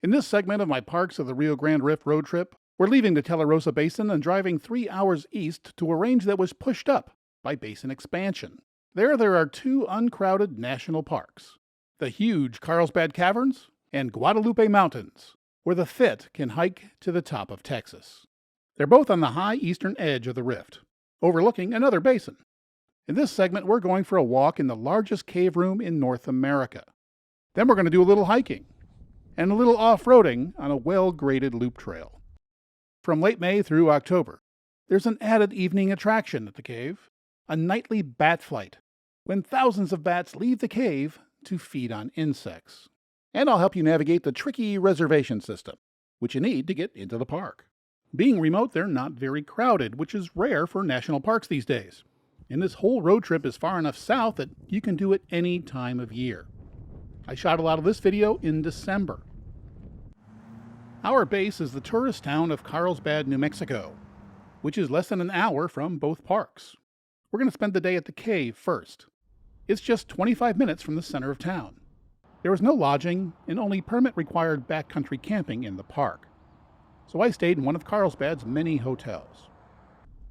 In this segment of my Parks of the Rio Grande Rift road trip, we're leaving the Telerosa Basin and driving 3 hours east to a range that was pushed up by basin expansion. There are two uncrowded national parks, the huge Carlsbad Caverns and Guadalupe Mountains, where the fit can hike to the top of Texas. They're both on the high eastern edge of the rift, overlooking another basin. In this segment, we're going for a walk in the largest cave room in North America. Then we're going to do a little hiking and a little off-roading on a well-graded loop trail. From late May through October, there's an added evening attraction at the cave, a nightly bat flight, when thousands of bats leave the cave to feed on insects. And I'll help you navigate the tricky reservation system, which you need to get into the park. Being remote, they're not very crowded, which is rare for national parks these days. And this whole road trip is far enough south that you can do it any time of year. I shot a lot of this video in December. Our base is the tourist town of Carlsbad, New Mexico, which is less than an hour from both parks. We're going to spend the day at the cave first. It's just 25 minutes from the center of town. There was no lodging and only permit-required backcountry camping in the park. So I stayed in one of Carlsbad's many hotels.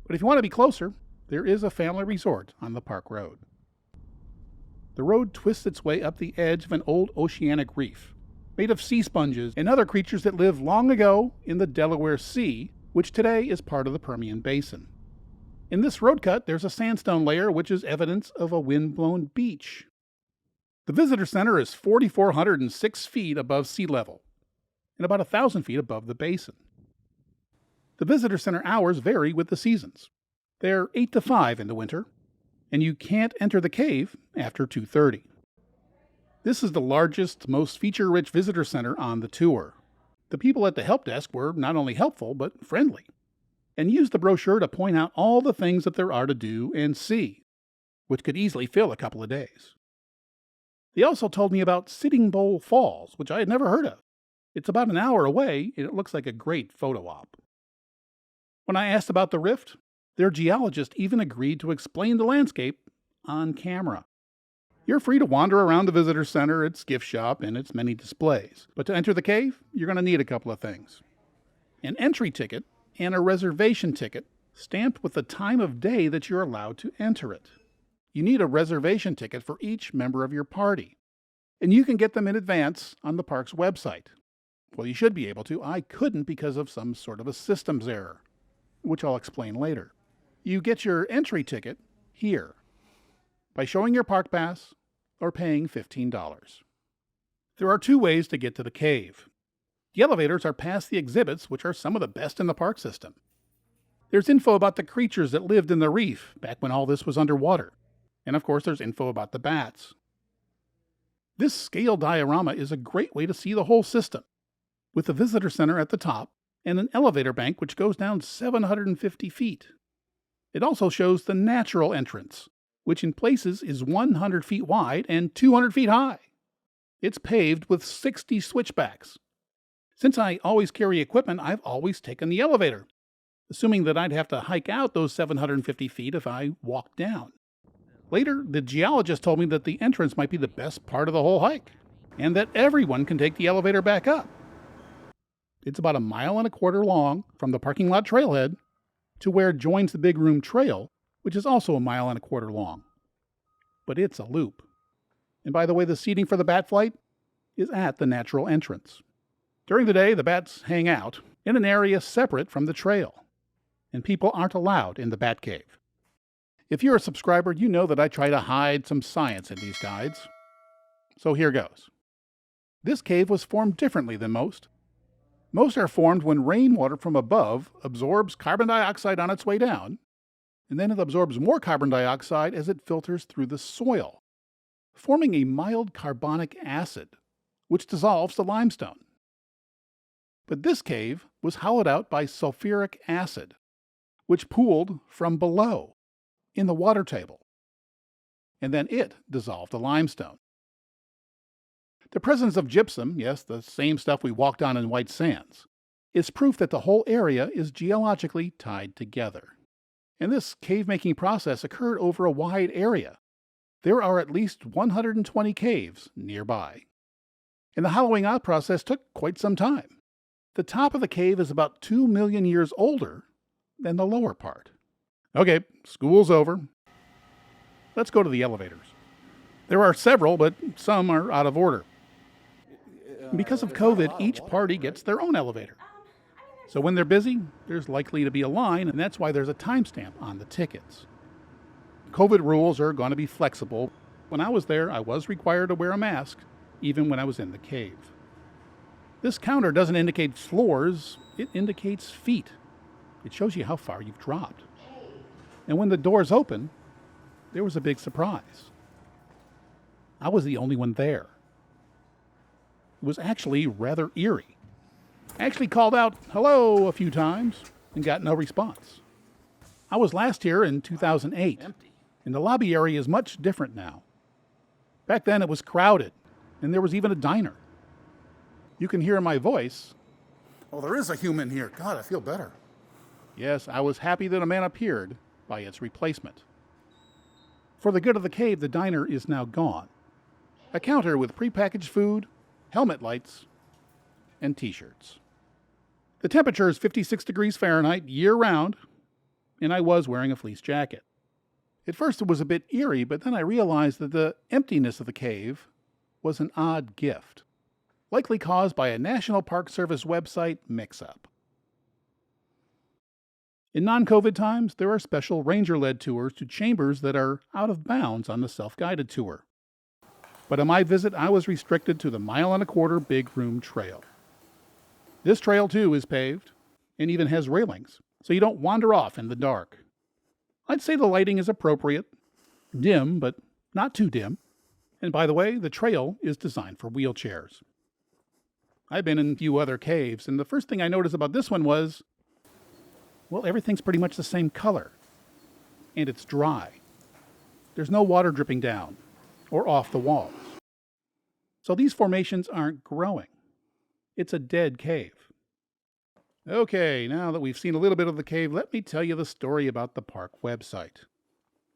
But if you want to be closer, there is a family resort on the park road. The road twists its way up the edge of an old oceanic reef, made of sea sponges and other creatures that lived long ago in the Delaware Sea, which today is part of the Permian Basin. In this road cut, there's a sandstone layer which is evidence of a wind-blown beach. The visitor center is 4,406 feet above sea level and about 1,000 feet above the basin. The visitor center hours vary with the seasons. They're 8 to 5 in the winter, and you can't enter the cave after 2:30. This is the largest, most feature-rich visitor center on the tour. The people at the help desk were not only helpful, but friendly, and used the brochure to point out all the things that there are to do and see, which could easily fill a couple of days. They also told me about Sitting Bull Falls, which I had never heard of. It's about an hour away, and it looks like a great photo op. When I asked about the rift, their geologist even agreed to explain the landscape on camera. You're free to wander around the visitor center, its gift shop, and its many displays. But to enter the cave, you're going to need a couple of things: an entry ticket and a reservation ticket stamped with the time of day that you're allowed to enter it. You need a reservation ticket for each member of your party, and you can get them in advance on the park's website. Well, you should be able to. I couldn't because of some sort of a systems error, which I'll explain later. You get your entry ticket here by showing your park pass or paying $15. There are two ways to get to the cave. The elevators are past the exhibits, which are some of the best in the park system. There's info about the creatures that lived in the reef back when all this was underwater. And of course, there's info about the bats. This scale diorama is a great way to see the whole system, with the visitor center at the top and an elevator bank which goes down 750 feet. It also shows the natural entrance, which in places is 100 feet wide and 200 feet high. It's paved with 60 switchbacks. Since I always carry equipment, I've always taken the elevator, assuming that I'd have to hike out those 750 feet if I walked down. Later, the geologist told me that the entrance might be the best part of the whole hike, and that everyone can take the elevator back up. It's about 1.25 miles long from the parking lot trailhead to where it joins the Big Room Trail, which is also 1.25 miles long. But it's a loop. And by the way, the seating for the bat flight is at the natural entrance. During the day, the bats hang out in an area separate from the trail, and people aren't allowed in the bat cave. If you're a subscriber, you know that I try to hide some science in these guides. So here goes. This cave was formed differently than most. Most are formed when rainwater from above absorbs carbon dioxide on its way down, and then it absorbs more carbon dioxide as it filters through the soil, forming a mild carbonic acid, which dissolves the limestone. But this cave was hollowed out by sulfuric acid, which pooled from below in the water table, and then it dissolved the limestone. The presence of gypsum, yes, the same stuff we walked on in White Sands, is proof that the whole area is geologically tied together. And this cave-making process occurred over a wide area. There are at least 120 caves nearby. And the hollowing out process took quite some time. The top of the cave is about 2 million years older than the lower part. Okay, school's over. Let's go to the elevators. There are several, but some are out of order. Because of COVID, each party gets their own elevator. So when they're busy, there's likely to be a line, and that's why there's a timestamp on the tickets. COVID rules are going to be flexible. When I was there, I was required to wear a mask, even when I was in the cave. This counter doesn't indicate floors, it indicates feet. It shows you how far you've dropped. And when the doors open, there was a big surprise. I was the only one there. It was actually rather eerie. I actually called out, "Hello," a few times and got no response. I was last here in 2008, and the lobby area is much different now. Back then it was crowded, and there was even a diner. You can hear my voice. Oh, there is a human here. God, I feel better. Yes, I was happy that a man appeared by its replacement. For the good of the cave, the diner is now gone. A counter with prepackaged food, helmet lights, and t-shirts. The temperature is 56 degrees Fahrenheit year-round, and I was wearing a fleece jacket. At first it was a bit eerie, but then I realized that the emptiness of the cave was an odd gift, likely caused by a National Park Service website mix-up. In non-COVID times, there are special ranger-led tours to chambers that are out of bounds on the self-guided tour. But on my visit, I was restricted to the 1.25-mile Big Room Trail. This trail, too, is paved and even has railings, so you don't wander off in the dark. I'd say the lighting is appropriate, dim, but not too dim. And by the way, the trail is designed for wheelchairs. I've been in a few other caves, and the first thing I noticed about this one was, well, everything's pretty much the same color. And it's dry. There's no water dripping down or off the walls. So these formations aren't growing. It's a dead cave. Okay, now that we've seen a little bit of the cave, let me tell you the story about the park website.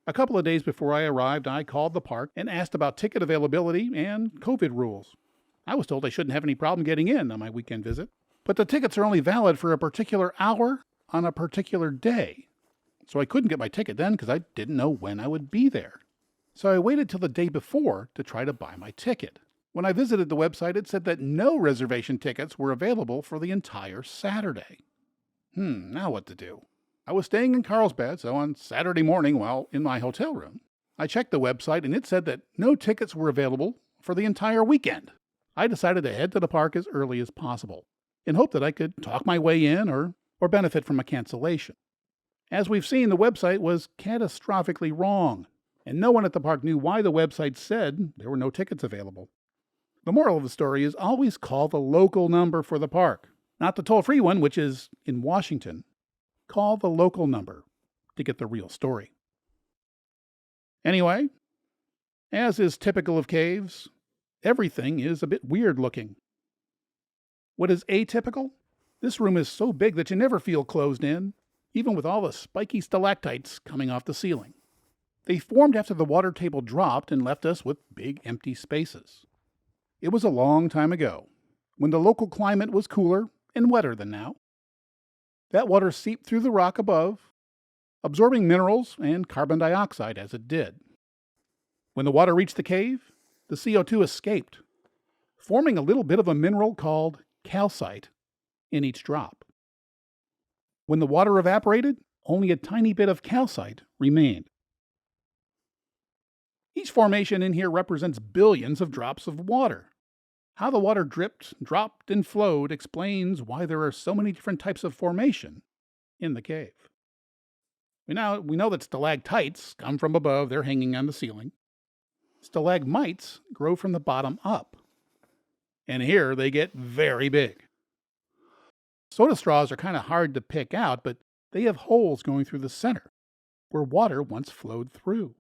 A couple of days before I arrived, I called the park and asked about ticket availability and COVID rules. I was told I shouldn't have any problem getting in on my weekend visit, but the tickets are only valid for a particular hour on a particular day. So I couldn't get my ticket then because I didn't know when I would be there. So I waited till the day before to try to buy my ticket. When I visited the website, it said that no reservation tickets were available for the entire Saturday. Now what to do? I was staying in Carlsbad, so on Saturday morning while in my hotel room, I checked the website and it said that no tickets were available for the entire weekend. I decided to head to the park as early as possible, in hope that I could talk my way in or benefit from a cancellation. As we've seen, the website was catastrophically wrong, and no one at the park knew why the website said there were no tickets available. The moral of the story is always call the local number for the park, not the toll-free one, which is in Washington. Call the local number to get the real story. Anyway, as is typical of caves, everything is a bit weird looking. What is atypical? This room is so big that you never feel closed in, even with all the spiky stalactites coming off the ceiling. They formed after the water table dropped and left us with big empty spaces. It was a long time ago, when the local climate was cooler and wetter than now. That water seeped through the rock above, absorbing minerals and carbon dioxide as it did. When the water reached the cave, the CO2 escaped, forming a little bit of a mineral called calcite in each drop. When the water evaporated, only a tiny bit of calcite remained. Each formation in here represents billions of drops of water. How the water dripped, dropped, and flowed explains why there are so many different types of formation in the cave. We know that stalactites come from above, they're hanging on the ceiling. Stalagmites grow from the bottom up. And here they get very big. Soda straws are kind of hard to pick out, but they have holes going through the center, where water once flowed through.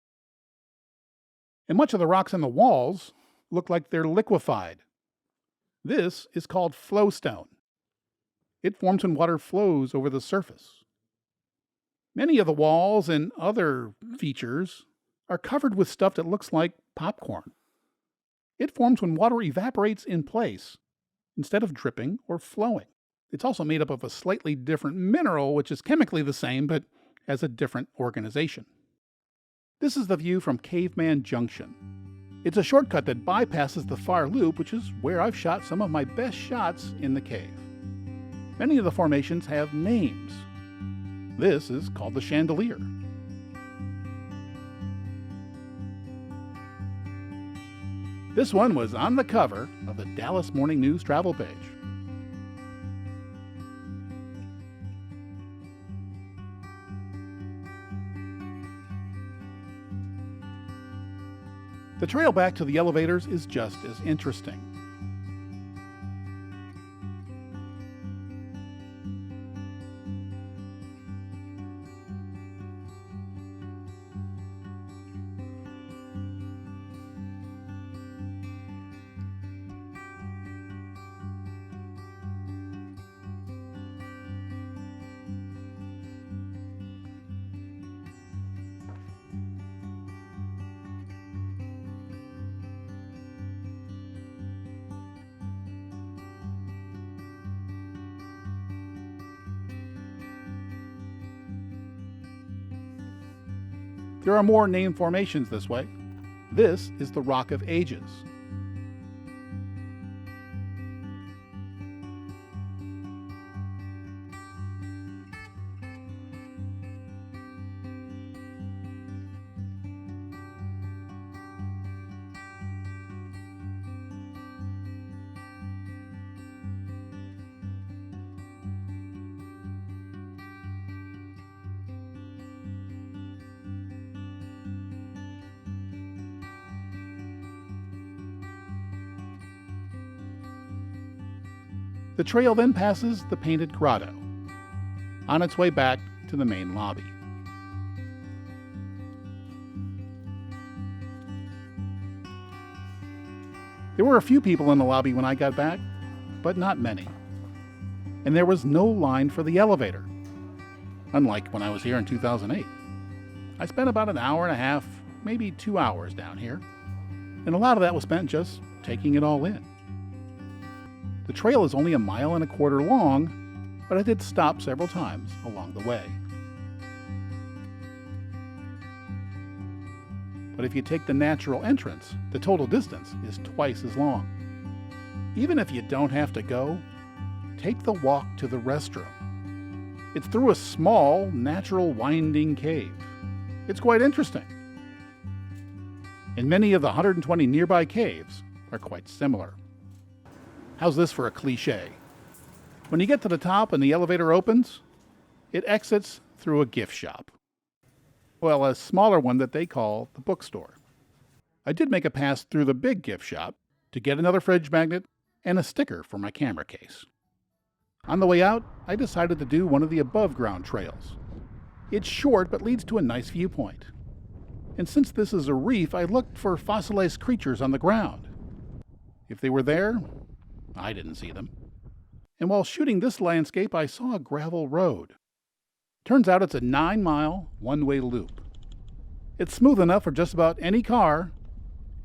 And much of the rocks on the walls look like they're liquefied. This is called flowstone. It forms when water flows over the surface. Many of the walls and other features are covered with stuff that looks like popcorn. It forms when water evaporates in place instead of dripping or flowing. It's also made up of a slightly different mineral, which is chemically the same but has a different organization. This is the view from Caveman Junction. It's a shortcut that bypasses the far loop, which is where I've shot some of my best shots in the cave. Many of the formations have names. This is called the Chandelier. This one was on the cover of the Dallas Morning News travel page. The trail back to the elevators is just as interesting. There are more named formations this way. This is the Rock of Ages. The trail then passes the Painted Grotto, on its way back to the main lobby. There were a few people in the lobby when I got back, but not many. And there was no line for the elevator, unlike when I was here in 2008. I spent about an hour and a half, maybe 2 hours down here, and a lot of that was spent just taking it all in. The trail is only 1.25 miles long, but I did stop several times along the way. But if you take the natural entrance, the total distance is twice as long. Even if you don't have to go, take the walk to the restroom. It's through a small, natural winding cave. It's quite interesting. And many of the 120 nearby caves are quite similar. How's this for a cliche? When you get to the top and the elevator opens, it exits through a gift shop. Well, a smaller one that they call the bookstore. I did make a pass through the big gift shop to get another fridge magnet and a sticker for my camera case. On the way out, I decided to do one of the above-ground trails. It's short but leads to a nice viewpoint. And since this is a reef, I looked for fossilized creatures on the ground. If they were there, I didn't see them. And while shooting this landscape, I saw a gravel road. Turns out it's a 9-mile, one-way loop. It's smooth enough for just about any car,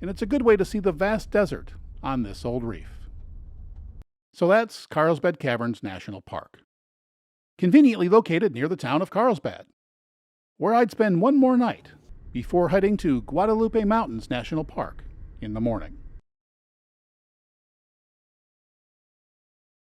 and it's a good way to see the vast desert on this old reef. So that's Carlsbad Caverns National Park, conveniently located near the town of Carlsbad, where I'd spend one more night before heading to Guadalupe Mountains National Park in the morning.